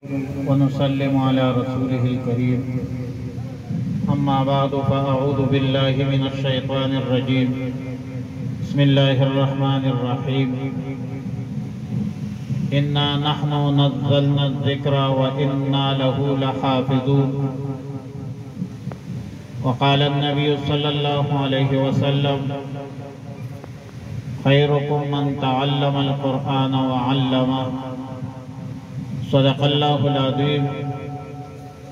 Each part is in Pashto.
ونسلم على رسوله الكريم أما بعد فأعوذ بالله من الشيطان الرجيم بسم الله الرحمن الرحيم إنا نحن نزلنا الذكر وإنا له لحافظون وقال النبي صلى الله عليه وسلم خيركم من تعلم القرآن وعلمه صدق الله العظيم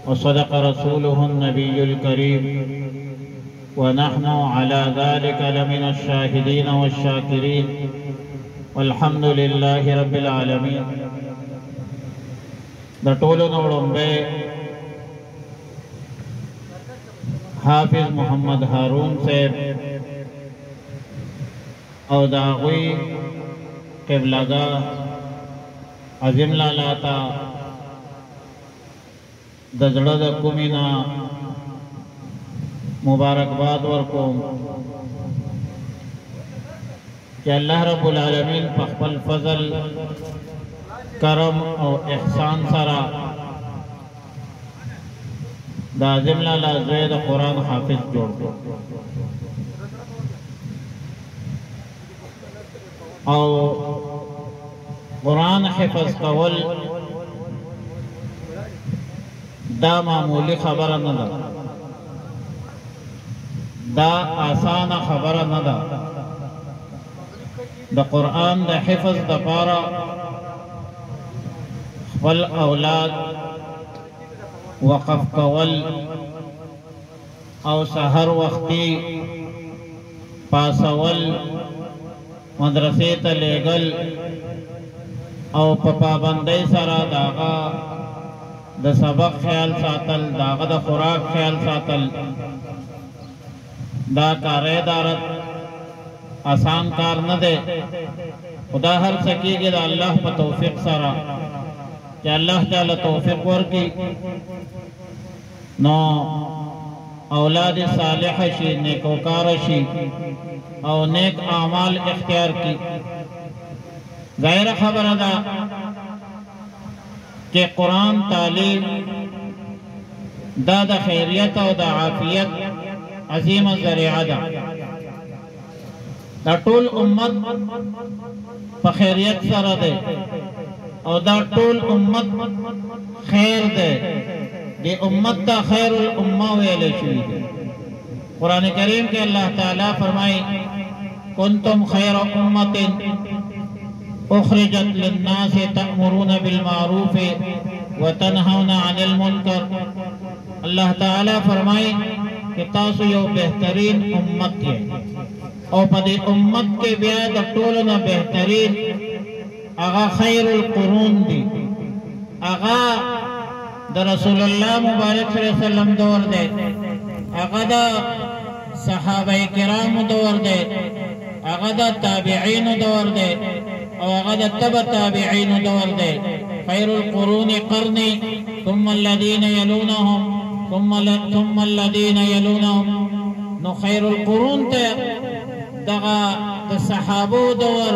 وصدق رسوله النبي الكريم ونحن على ذلك لمن الشاهدين والشاكرين والحمد لله رب العالمين. د ټولو نوړمبه حافظ محمد هارون صاحب او داغوی قبلگا عظیم لالا تا د زړه د کومینا مبارکباد ورکوم کہ اللہ رب العالمین په خپل فضل کرم او احسان سره د عظیم لالا زوی د قرآن حافظ جوړ کړ او قرآن حفظ کول دا معمولی خبره نه ده، دا آسانه خبره نه ده. د قرآن د حفظ دپاره خپل اولاد وقف کول او سحر وختي پاسول مدرسې ته لیږل او په پابندۍ سره داغه د سبق خیال ساتل، داغه د خوراک خیال ساتل، دا کار ادارت آسان کار نه دی. خدا هر څه کېږي د الله په توفیق سره، چې الله تعالی توفیق ورکړي نو اولاد صالح شي، نیکوکار شي او نیک اعمال اختیار کړي. ظاهر خبره ده کہ قرآن تعلیم دا د خیریت او د عافیت عظیمه ذریعه ده. دا ټول امت په خیریت سره ده او دا ټول امت خیر ده. دی امت تا خیر الامه ویل شوی ده. قرآن کریم کې الله تعالی فرمایي کنتم خیر امت اخرجت للناس تأمرون بالمعروف وتنهون عن المنکر. اللہ تعالی فرمائی کہ تاسو یو بہترین امت ہے او پدی امت کے بیاد ټولنا بہترین اغا خیر القرون دی، اغا دا رسول اللہ مبارک صلی اللہ علیہ وسلم دور دے، اغا دا صحابہ کرام دور دے، اغا دا تابعین دور دے او هغه د تبع تابعین دور دی. خیر القرون قرنی ثم الذین یلونهم ثم الذین یلونهم. نو خیر القرون ته دغه د صحابو دور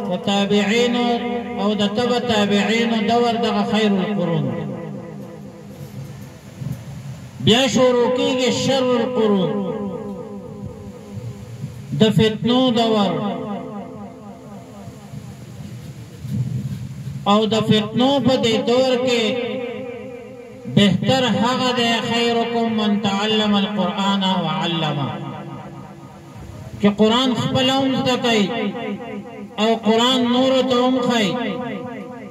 او تابعین او د تبع تابعین دور دغه خیر القرون. بیا شروع کیږي شر القرون، د فتنو دور او د فتنو په دې دور کې بهتر هغه دی خیرکم من تعلم القرآن وعلمه، چې قرآن خپل هم زده کوي او قرآن نور ته هم ښایي،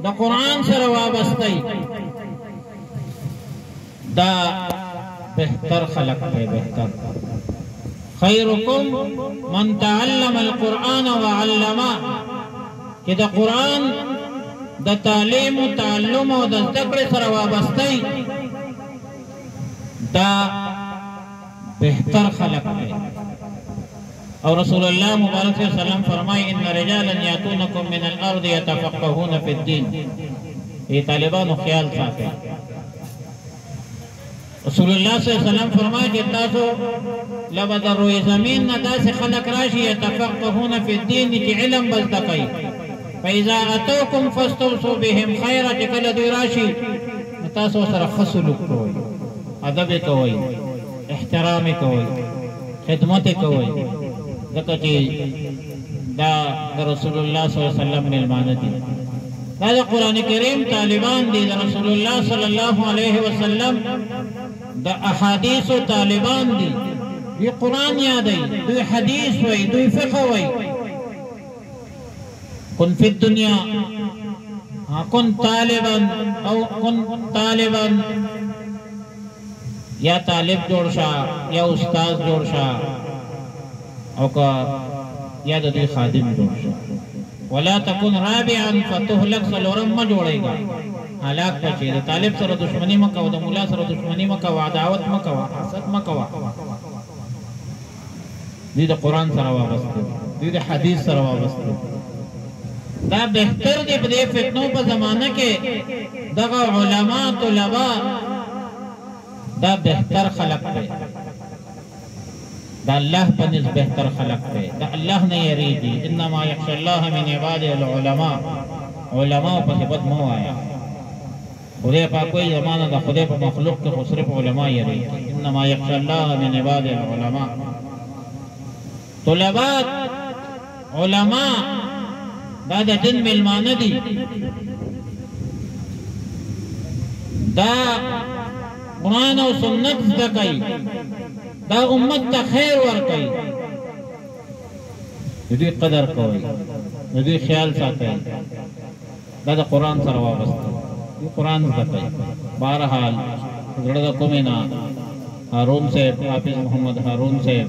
د قرآن سره وابسته دا بهتر خلق دی. بهتر خیرکم من تعلم القرآن وعلمه، چې د قرآن د تعلیم و تعلم او د زده کړې سره وابسته دا بهتر خلق دی. او رسول الله مبارک صلی الله علیه وسلم فرمای ان رجالا یاتونکم من الارض یتفقهون فی الدین. ای طالبانو خیال ساتئ، رسول الله صلی الله علیه وسلم فرمای چې تاسو لبا د روی زمین نه داسې خلق راشي یتفقهون فی الدین چې علم بزده کوي. فإذا أتوكم فاستوصوا بهم خيرا، چې کله دوی راشي تاسو سره خصلوک کوئ، ادب کوئ، احترام کوئ، خدمت کوئ، ځکه چې دا رسول الله صلی الله علیه وسلم میلمانه دي. دا د قرآن کریم طالبان دي، د رسول الله صلی الله علیه وسلم د احادیثو طالبان دي. دوی قرآن یادوي، دوی حدیث وایي، دوی فقه وایي. کن فی الدنیا کن طالبا او کن طالبا، یا طالب جوړ شه یا استاد جوړ شه او که یا د دوی خادم جوړ شه. ولا تكن رابعا فتهلك، څلورم مه جوړېږه هلاک بشې. د طالب سره دشمني مه کوه، د ملا سره دشمني مه کوه، عداوت مه کوه، حسد مه کوه. دوی د قرآن سره وابسته دي، دوی د حدیث سره وابسته دي. دا بهتر دی په دې فتنو په زمانه کې دغه علما طلبا دا بهتر خلق دی، دا الله په نسبت بهتر خلق دی، دا الله نه یریږي. انما یخشى الله من عباده العلماء. علما په صفت مو آیا، خدای پاک کوئی زمانه دا خدای په مخلوق کې خو صرف علما یریږي. انما یخشى الله من عباده العلماء. طلبات علما دا د دین میلمانه دي، دا قرآن او سنت زده کوي، دا امت ته خیر ورکوي. د دوی قدر کوئ، د دوی خیال ساتئ. دا د قرآن سره وابسته دی، قرآن زده کوي. بهرحال زړه د کومې نه هارون صاحب، حافظ محمد هارون صاحب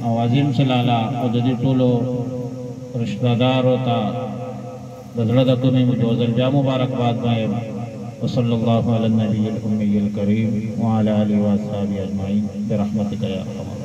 او عظیم سلاله او د دې ټولو رشتہدارو ته د زړه د کومې مجوزل بیا مبارکباد وایم. وصلی الله علی النبی الأمی الکریم وعلی آله واصحابہ اجمعین برحمتک یا ارحم